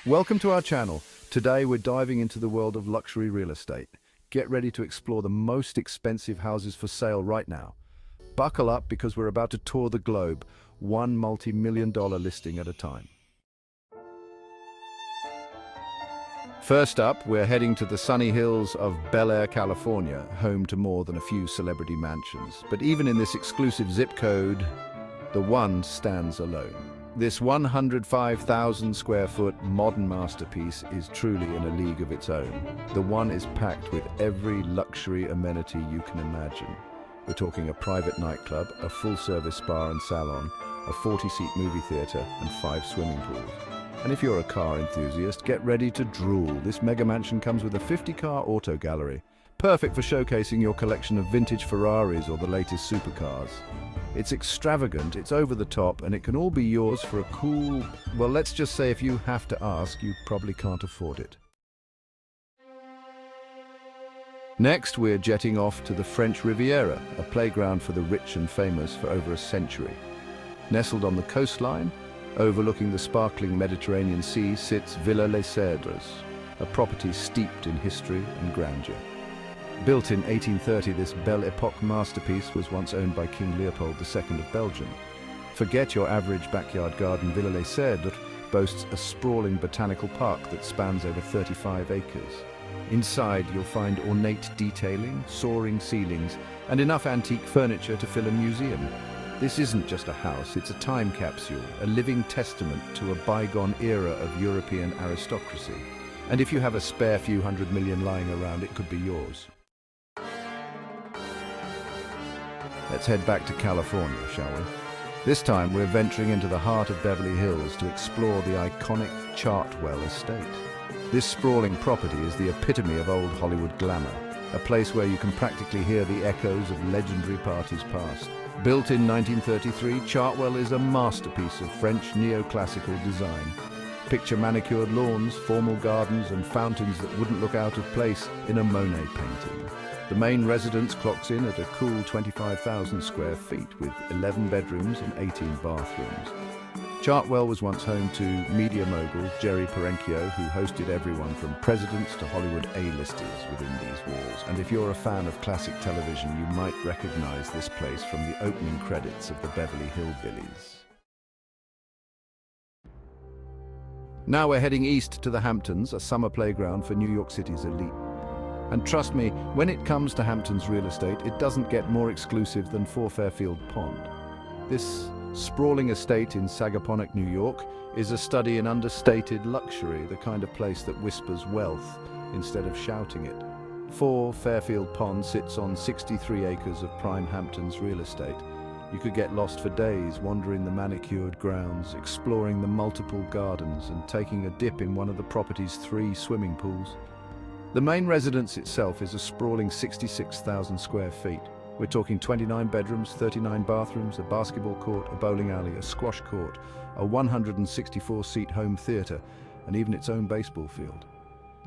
Welcome to our channel. Today we're diving into the world of luxury real estate. Get ready to explore the most expensive houses for sale right now. Buckle up because we're about to tour the globe, one multi-million-dollar listing at a time. First up, we're heading to the sunny hills of Bel Air, California, home to more than a few celebrity mansions. But even in this exclusive zip code, the one stands alone. This 105,000 square foot modern masterpiece is truly in a league of its own. The one is packed with every luxury amenity you can imagine. We're talking a private nightclub, a full-service spa and salon, a 40-seat movie theater, and 5 swimming pools. And if you're a car enthusiast, get ready to drool. This mega mansion comes with a 50-car auto gallery, perfect for showcasing your collection of vintage Ferraris or the latest supercars. It's extravagant, it's over the top, and it can all be yours for a cool, well, let's just say if you have to ask, you probably can't afford it. Next, we're jetting off to the French Riviera, a playground for the rich and famous for over a century. Nestled on the coastline, overlooking the sparkling Mediterranean Sea, sits Villa Les Cèdres, a property steeped in history and grandeur. Built in 1830, this Belle Epoque masterpiece was once owned by King Leopold II of Belgium. Forget your average backyard garden. Villa Les Cèdres boasts a sprawling botanical park that spans over 35 acres. Inside, you'll find ornate detailing, soaring ceilings, and enough antique furniture to fill a museum. This isn't just a house, it's a time capsule, a living testament to a bygone era of European aristocracy. And if you have a spare few $100 million lying around, it could be yours. Let's head back to California, shall we? This time we're venturing into the heart of Beverly Hills to explore the iconic Chartwell estate. This sprawling property is the epitome of old Hollywood glamour, a place where you can practically hear the echoes of legendary parties past. Built in 1933, Chartwell is a masterpiece of French neoclassical design. Picture manicured lawns, formal gardens, and fountains that wouldn't look out of place in a Monet painting. The main residence clocks in at a cool 25,000 square feet with 11 bedrooms and 18 bathrooms. Chartwell was once home to media mogul Jerry Perenchio, who hosted everyone from presidents to Hollywood A-listers within these walls. And if you're a fan of classic television, you might recognize this place from the opening credits of the Beverly Hillbillies. Now we're heading east to the Hamptons, a summer playground for New York City's elite. And trust me, when it comes to Hamptons real estate, it doesn't get more exclusive than 4 Fairfield Pond. This sprawling estate in Sagaponack, New York, is a study in understated luxury, the kind of place that whispers wealth instead of shouting it. 4 Fairfield Pond sits on 63 acres of prime Hamptons real estate. You could get lost for days wandering the manicured grounds, exploring the multiple gardens, and taking a dip in one of the property's 3 swimming pools. The main residence itself is a sprawling 66,000 square feet. We're talking 29 bedrooms, 39 bathrooms, a basketball court, a bowling alley, a squash court, a 164-seat home theater, and even its own baseball field.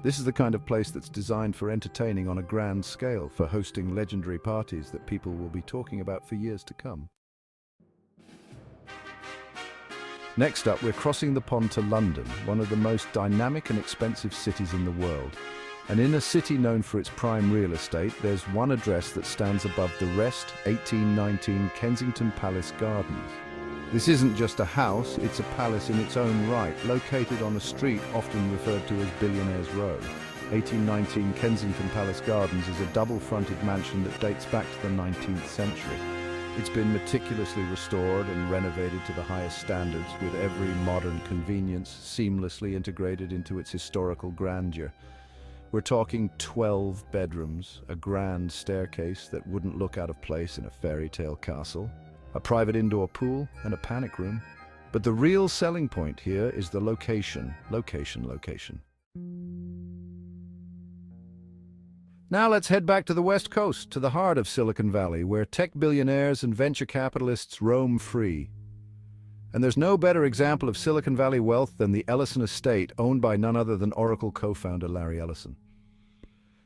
This is the kind of place that's designed for entertaining on a grand scale, for hosting legendary parties that people will be talking about for years to come. Next up, we're crossing the pond to London, one of the most dynamic and expensive cities in the world. And in a city known for its prime real estate, there's one address that stands above the rest, 1819 Kensington Palace Gardens. This isn't just a house, it's a palace in its own right, located on a street often referred to as Billionaires Row. 1819 Kensington Palace Gardens is a double-fronted mansion that dates back to the 19th century. It's been meticulously restored and renovated to the highest standards, with every modern convenience seamlessly integrated into its historical grandeur. We're talking 12 bedrooms, a grand staircase that wouldn't look out of place in a fairy tale castle, a private indoor pool, and a panic room. But the real selling point here is the location. Now let's head back to the West Coast, to the heart of Silicon Valley, where tech billionaires and venture capitalists roam free. And there's no better example of Silicon Valley wealth than the Ellison estate, owned by none other than Oracle co-founder Larry Ellison.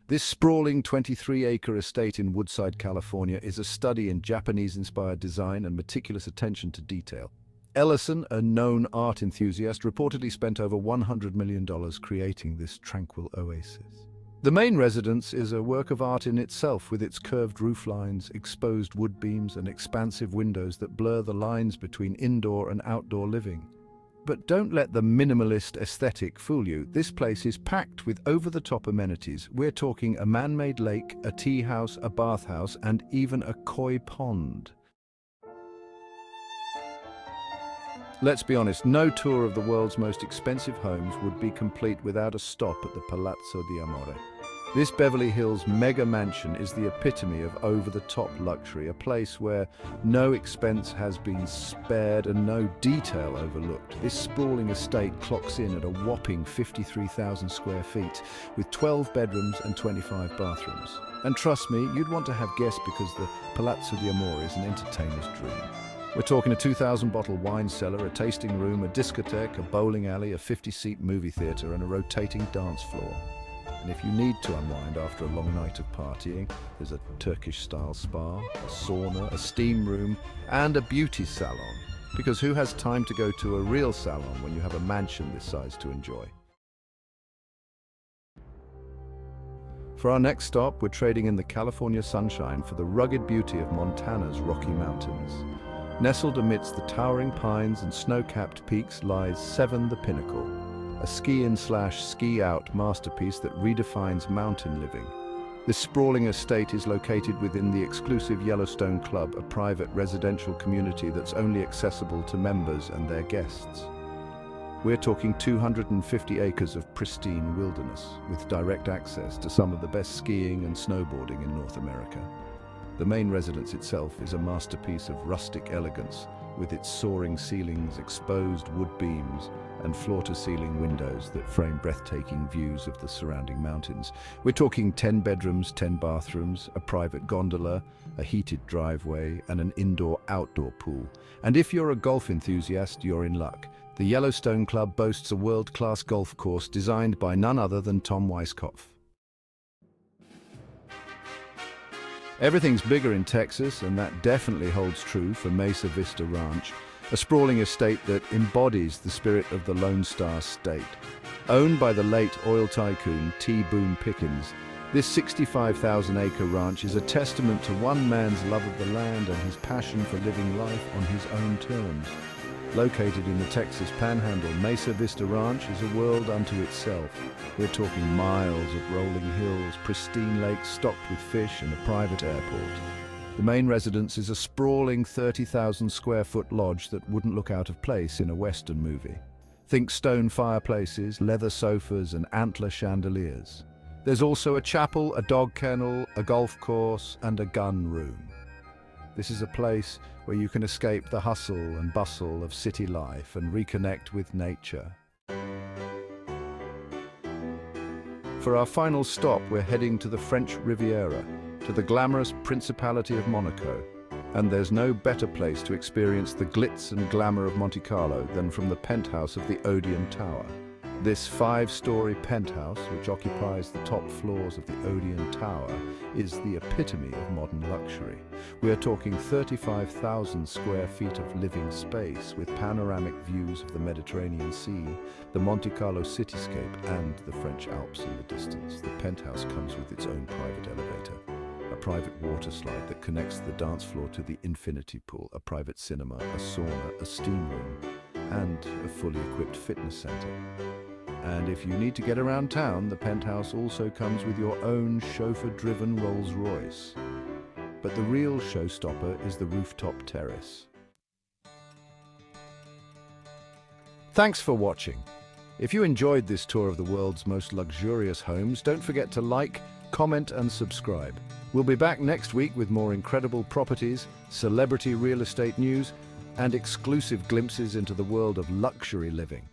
This sprawling 23-acre estate in Woodside, California, is a study in Japanese-inspired design and meticulous attention to detail. Ellison, a known art enthusiast, reportedly spent over $100 million creating this tranquil oasis. The main residence is a work of art in itself, with its curved roof lines, exposed wood beams, and expansive windows that blur the lines between indoor and outdoor living. But don't let the minimalist aesthetic fool you. This place is packed with over-the-top amenities. We're talking a man-made lake, a tea house, a bathhouse, and even a koi pond. Let's be honest, no tour of the world's most expensive homes would be complete without a stop at the Palazzo di Amore. This Beverly Hills mega mansion is the epitome of over-the-top luxury, a place where no expense has been spared and no detail overlooked. This sprawling estate clocks in at a whopping 53,000 square feet, with 12 bedrooms and 25 bathrooms. And trust me, you'd want to have guests because the Palazzo di Amore is an entertainer's dream. We're talking a 2,000-bottle wine cellar, a tasting room, a discotheque, a bowling alley, a 50-seat movie theater, and a rotating dance floor. And if you need to unwind after a long night of partying, there's a Turkish-style spa, a sauna, a steam room, and a beauty salon. Because who has time to go to a real salon when you have a mansion this size to enjoy? For our next stop, we're trading in the California sunshine for the rugged beauty of Montana's Rocky Mountains. Nestled amidst the towering pines and snow-capped peaks lies Seven the Pinnacle, a ski-in/ski-out masterpiece that redefines mountain living. This sprawling estate is located within the exclusive Yellowstone Club, a private residential community that's only accessible to members and their guests. We're talking 250 acres of pristine wilderness, with direct access to some of the best skiing and snowboarding in North America. The main residence itself is a masterpiece of rustic elegance, with its soaring ceilings, exposed wood beams, and floor-to-ceiling windows that frame breathtaking views of the surrounding mountains. We're talking 10 bedrooms, 10 bathrooms, a private gondola, a heated driveway, and an indoor-outdoor pool. And if you're a golf enthusiast, you're in luck. The Yellowstone Club boasts a world-class golf course designed by none other than Tom Weiskopf. Everything's bigger in Texas, and that definitely holds true for Mesa Vista Ranch, a sprawling estate that embodies the spirit of the Lone Star State. Owned by the late oil tycoon T. Boone Pickens, this 65,000-acre ranch is a testament to one man's love of the land and his passion for living life on his own terms. Located in the Texas Panhandle, Mesa Vista Ranch is a world unto itself. We're talking miles of rolling hills, pristine lakes stocked with fish, and a private airport. The main residence is a sprawling 30,000-square-foot lodge that wouldn't look out of place in a Western movie. Think stone fireplaces, leather sofas, and antler chandeliers. There's also a chapel, a dog kennel, a golf course, and a gun room. This is a place where you can escape the hustle and bustle of city life and reconnect with nature. For our final stop, we're heading to the French Riviera, to the glamorous Principality of Monaco. And there's no better place to experience the glitz and glamour of Monte Carlo than from the penthouse of the Odeon Tower. This 5-story penthouse, which occupies the top floors of the Odeon Tower, is the epitome of modern luxury. We are talking 35,000 square feet of living space, with panoramic views of the Mediterranean Sea, the Monte Carlo cityscape, and the French Alps in the distance. The penthouse comes with its own private elevator, a private water slide that connects the dance floor to the infinity pool, a private cinema, a sauna, a steam room, and a fully equipped fitness center. And if you need to get around town, the penthouse also comes with your own chauffeur-driven Rolls-Royce. But the real showstopper is the rooftop terrace. Thanks for watching. If you enjoyed this tour of the world's most luxurious homes, don't forget to like, comment, and subscribe. We'll be back next week with more incredible properties, celebrity real estate news, and exclusive glimpses into the world of luxury living.